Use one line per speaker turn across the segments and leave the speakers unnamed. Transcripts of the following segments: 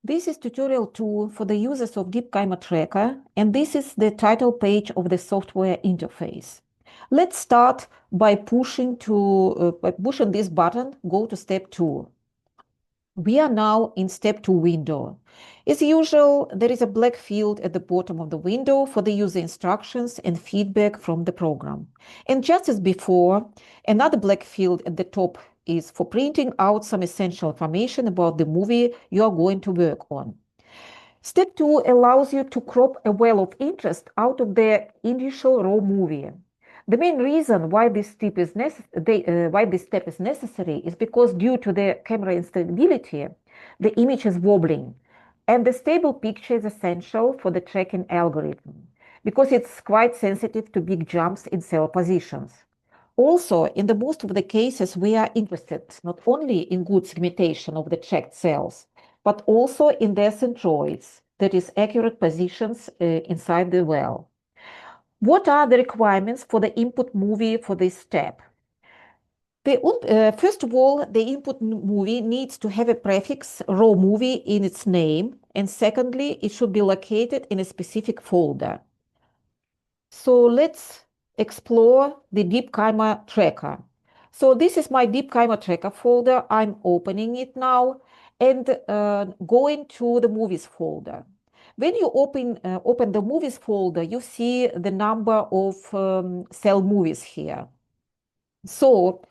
This is tutorial 2 for the users of DeepKymoTracker, and this is the title page of the software interface. Let's start by pushing this button, go to step 2. We are now in step 2 window. As usual, there is a black field at the bottom of the window for the user instructions and feedback from the program. And just as before, another black field at the top is for printing out some essential information about the movie you are going to work on. Step 2 allows you to crop a well of interest out of the initial raw movie. The main reason why this step is necessary is because due to the camera instability, the image is wobbling, and the stable picture is essential for the tracking algorithm because it's quite sensitive to big jumps in cell positions. Also, in the most of the cases, we are interested not only in good segmentation of the tracked cells, but also in their centroids, that is, accurate positions inside the well. What are the requirements for the input movie for this step? First of all, the input movie needs to have a prefix raw movie in its name, and secondly, it should be located in a specific folder. So let's explore the DeepKymoTracker. So this is my DeepKymoTracker folder. I'm opening it now and going to the movies folder. When you open the movies folder, you see the number of cell movies here. So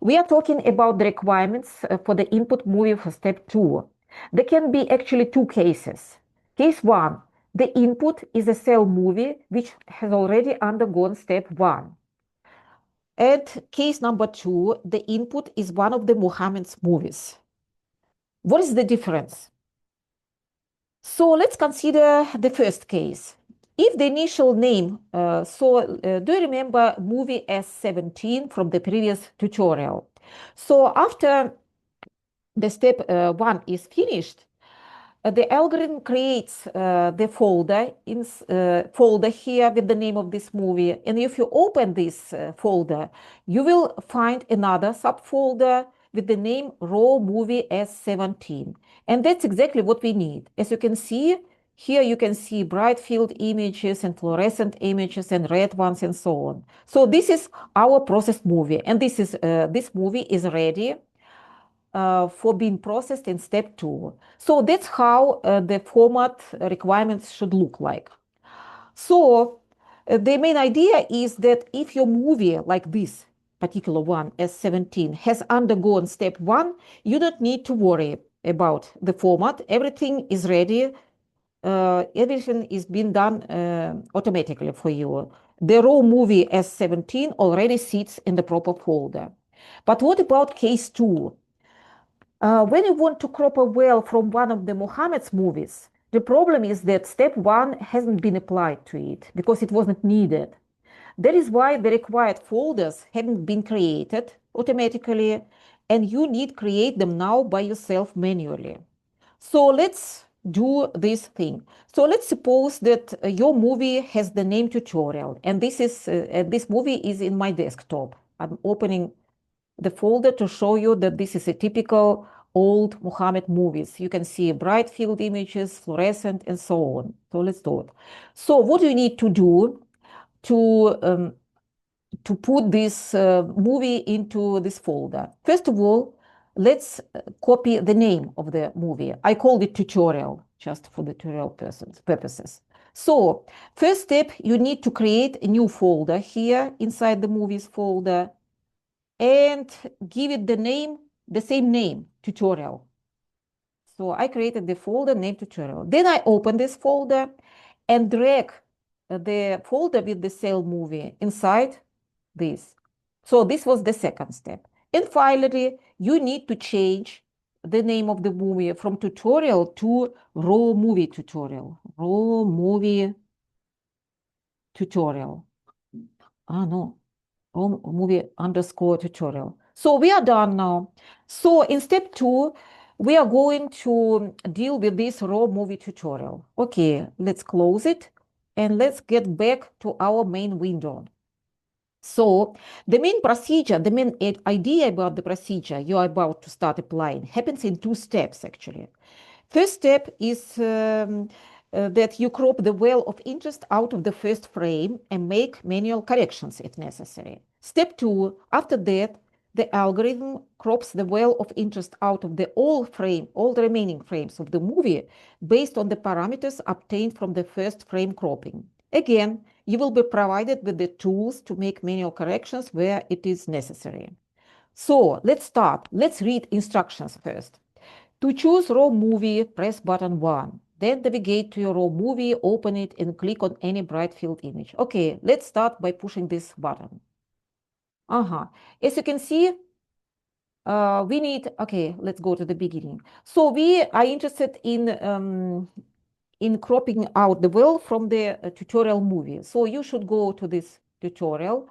we are talking about the requirements for the input movie for step 2. There can be actually two cases. Case 1, the input is a cell movie which has already undergone step 1. And case number 2, the input is one of the Muhammad's movies. What is the difference? So let's consider the first case. If the initial name, do you remember movie S17 from the previous tutorial? So after the step 1 is finished, the algorithm creates the folder here with the name of this movie. And if you open this folder, you will find another subfolder with the name raw movie S17. And that's exactly what we need. As you can see, here you can see bright field images and fluorescent images and red ones and so on. So this is our processed movie. And this movie is ready for being processed in step 2. So that's how the format requirements should look like. So the main idea is that if your movie, like this particular one, S17, has undergone step 1, you don't need to worry about the format. Everything is ready. Everything is being done automatically for you. The raw movie S17 already sits in the proper folder. But what about case 2? When you want to crop a well from one of the Muhammad's movies, the problem is that step 1 hasn't been applied to it because it wasn't needed. That is why the required folders haven't been created automatically, and you need to create them now by yourself manually. So let's do this thing. So let's suppose that your movie has the name tutorial, and this movie is in my desktop. I'm opening the folder to show you that this is a typical old Muhammad movies. You can see bright field images, fluorescent, and so on. So let's do it. So what do you need to do to put this movie into this folder? First of all, let's copy the name of the movie. I called it tutorial, just for the tutorial purposes. So first step, you need to create a new folder here inside the movies folder and give it the same name, tutorial. So I created the folder named tutorial. Then I open this folder and drag the folder with the cell movie inside this. So this was the second step. And finally, you need to change the name of the movie from tutorial to raw movie tutorial. Raw movie tutorial. No. Movie underscore tutorial. So we are done now. So in step 2, we are going to deal with this raw movie tutorial. Okay, let's close it and let's get back to our main window. So the main procedure, the main idea about the procedure you are about to start applying happens in 2 steps actually. First step is that you crop the well of interest out of the first frame and make manual corrections if necessary. Step 2, after that, the algorithm crops the well of interest out of all the remaining frames of the movie based on the parameters obtained from the first frame cropping. Again, you will be provided with the tools to make manual corrections where it is necessary. So let's start. Let's read instructions first. To choose raw movie, press button 1. Then navigate to your raw movie, open it, and click on any bright field image. Okay, let's start by pushing this button. As you can see, we need, okay, let's go to the beginning. So we are interested in cropping out the well from the tutorial movie. So you should go to this tutorial,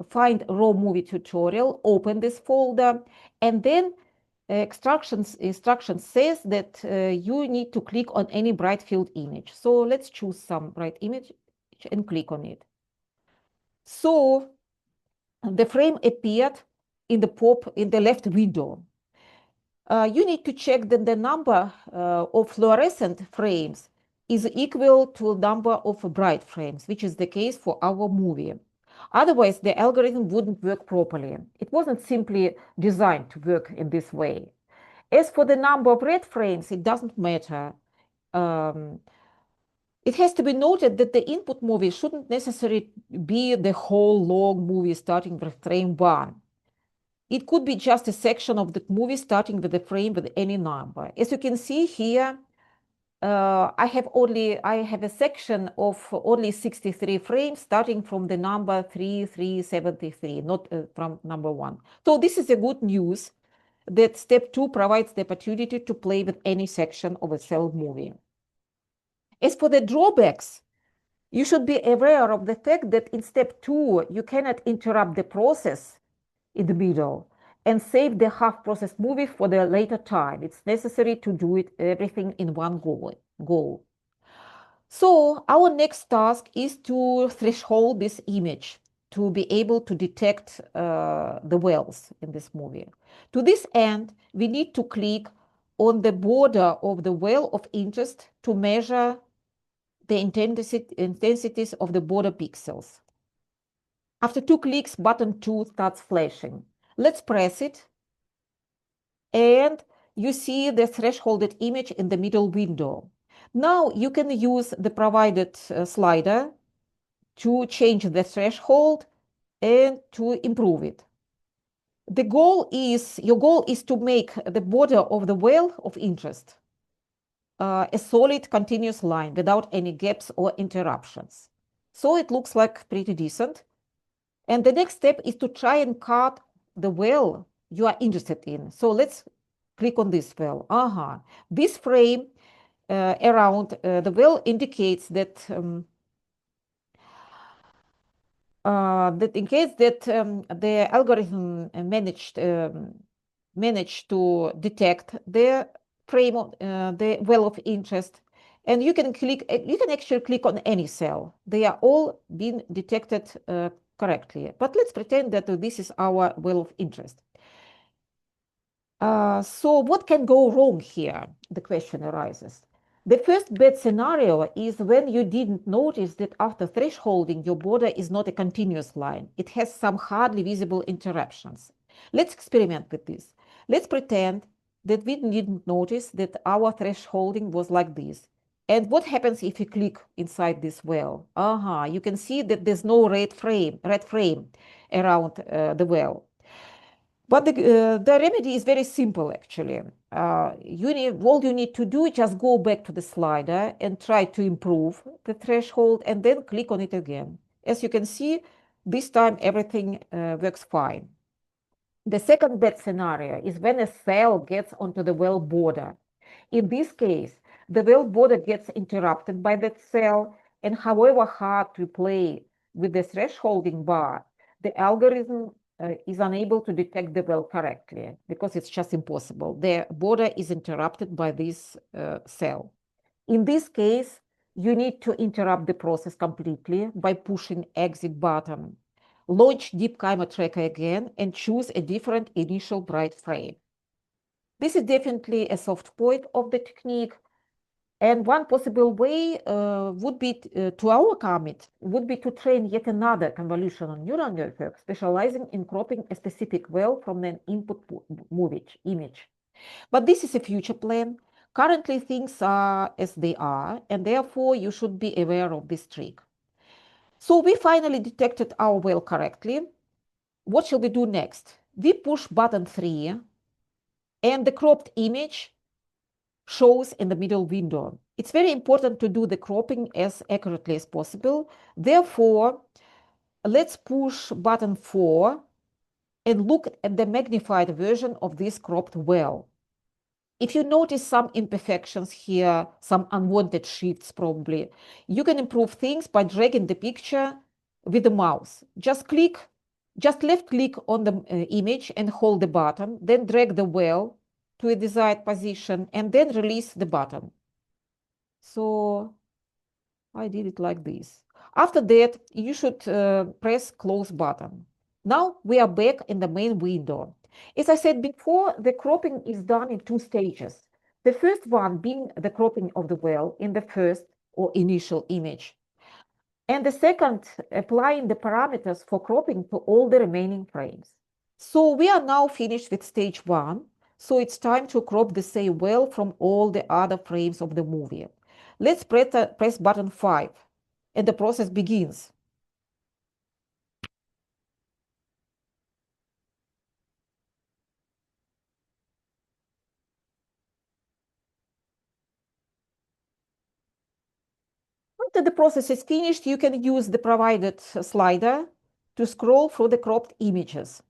find raw movie tutorial, open this folder, and then instructions says that you need to click on any bright field image. So let's choose some bright image and click on it. So the frame appeared in the left window. You need to check that the number of fluorescent frames is equal to the number of bright frames, which is the case for our movie. Otherwise, the algorithm wouldn't work properly. It wasn't simply designed to work in this way. As for the number of red frames, it doesn't matter. It has to be noted that the input movie shouldn't necessarily be the whole long movie starting with frame 1. It could be just a section of the movie starting with a frame with any number. As you can see here, I have a section of only 63 frames starting from the number 3373, not from number 1. So this is a good news that step 2 provides the opportunity to play with any section of a cell movie. As for the drawbacks, you should be aware of the fact that in step 2, you cannot interrupt the process in the middle and save the half-processed movie for the later time. It's necessary to do everything in one go. So our next task is to threshold this image to be able to detect the wells in this movie. To this end, we need to click on the border of the well of interest to measure the intensities of the border pixels. After 2 clicks, button 2 starts flashing. Let's press it, and you see the thresholded image in the middle window. Now you can use the provided slider to change the threshold and to improve it. Your goal is to make the border of the well of interest a solid continuous line without any gaps or interruptions. So it looks like pretty decent. And the next step is to try and cut the well you are interested in. So let's click on this well. This frame around the well indicates that in case that the algorithm managed to detect the frame of the well of interest, and you can actually click on any cell. They are all being detected correctly. But let's pretend that this is our well of interest. So what can go wrong here? The question arises. The first bad scenario is when you didn't notice that after thresholding, your border is not a continuous line. It has some hardly visible interruptions. Let's experiment with this. Let's pretend that we didn't notice that our thresholding was like this. And what happens if you click inside this well? You can see that there's no red frame around the well. But the remedy is very simple, actually. All you need to do is just go back to the slider and try to improve the threshold and then click on it again. As you can see, this time everything works fine. The second bad scenario is when a cell gets onto the well border. In this case, the well border gets interrupted by that cell, and however hard to play with the thresholding bar, the algorithm is unable to detect the well correctly because it's just impossible. The border is interrupted by this cell. In this case, you need to interrupt the process completely by pushing exit button. Launch DeepKymoTracker again and choose a different initial bright frame. This is definitely a soft point of the technique. And one possible way would be to overcome it, would be to train yet another convolutional neural network specializing in cropping a specific well from an input image. But this is a future plan. Currently, things are as they are, and therefore you should be aware of this trick. So we finally detected our well correctly. What shall we do next? We push button 3, and the cropped image shows in the middle window. It's very important to do the cropping as accurately as possible. Therefore, let's push button 4 and look at the magnified version of this cropped well. If you notice some imperfections here, some unwanted shifts probably, you can improve things by dragging the picture with the mouse. Just left click on the image and hold the button, then drag the well to a desired position and then release the button. So I did it like this. After that, you should press close button. Now we are back in the main window. As I said before, the cropping is done in 2 stages. The first one being the cropping of the well in the first or initial image. And the second, applying the parameters for cropping to all the remaining frames. So we are now finished with stage 1. So it's time to crop the same well from all the other frames of the movie. Let's press button 5 and the process begins. After the process is finished, you can use the provided slider to scroll through the cropped images.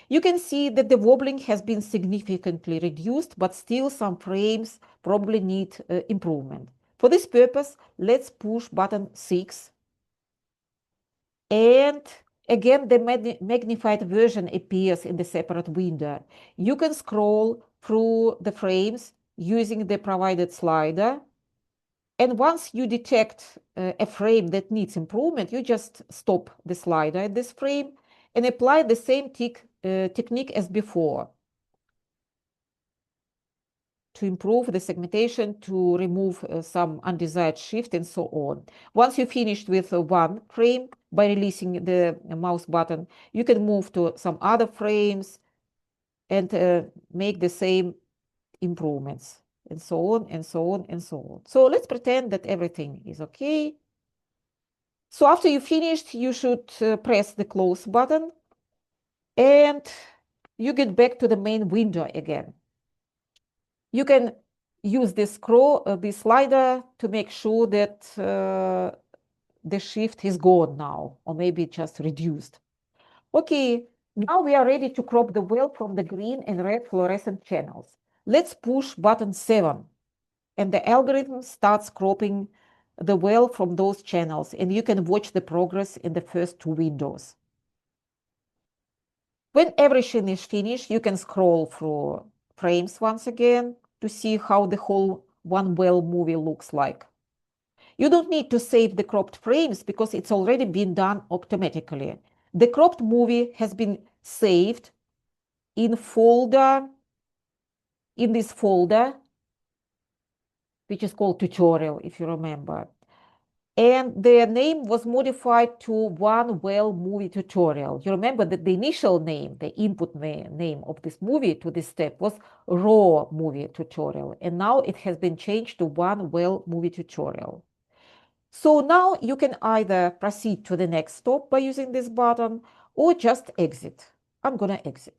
You can see that the wobbling has been significantly reduced, but still some frames probably need improvement. For this purpose, let's push button 6. And again, the magnified version appears in the separate window. You can scroll through the frames using the provided slider. And once you detect a frame that needs improvement, you just stop the slider at this frame and apply the same technique as before to improve the segmentation, to remove some undesired shift, and so on. Once you finished with one frame, by releasing the mouse button, you can move to some other frames and make the same improvements, and so on, and so on, and so on. So let's pretend that everything is okay. So after you finished, you should press the close button and you get back to the main window again. You can use this slider to make sure that the shift is gone now, or maybe just reduced. Okay, now we are ready to crop the well from the green and red fluorescent channels. Let's push button 7, and the algorithm starts cropping the well from those channels, and you can watch the progress in the first 2 windows. When everything is finished, you can scroll through frames once again to see how the whole one well movie looks like. You don't need to save the cropped frames because it's already been done automatically. The cropped movie has been saved in this folder, which is called Tutorial, if you remember. And the name was modified to One Well Movie Tutorial. You remember that the initial name, the input name of this movie to this step was Raw Movie Tutorial. And now it has been changed to One Well Movie Tutorial. So now you can either proceed to the next step by using this button or just exit. I'm going to exit.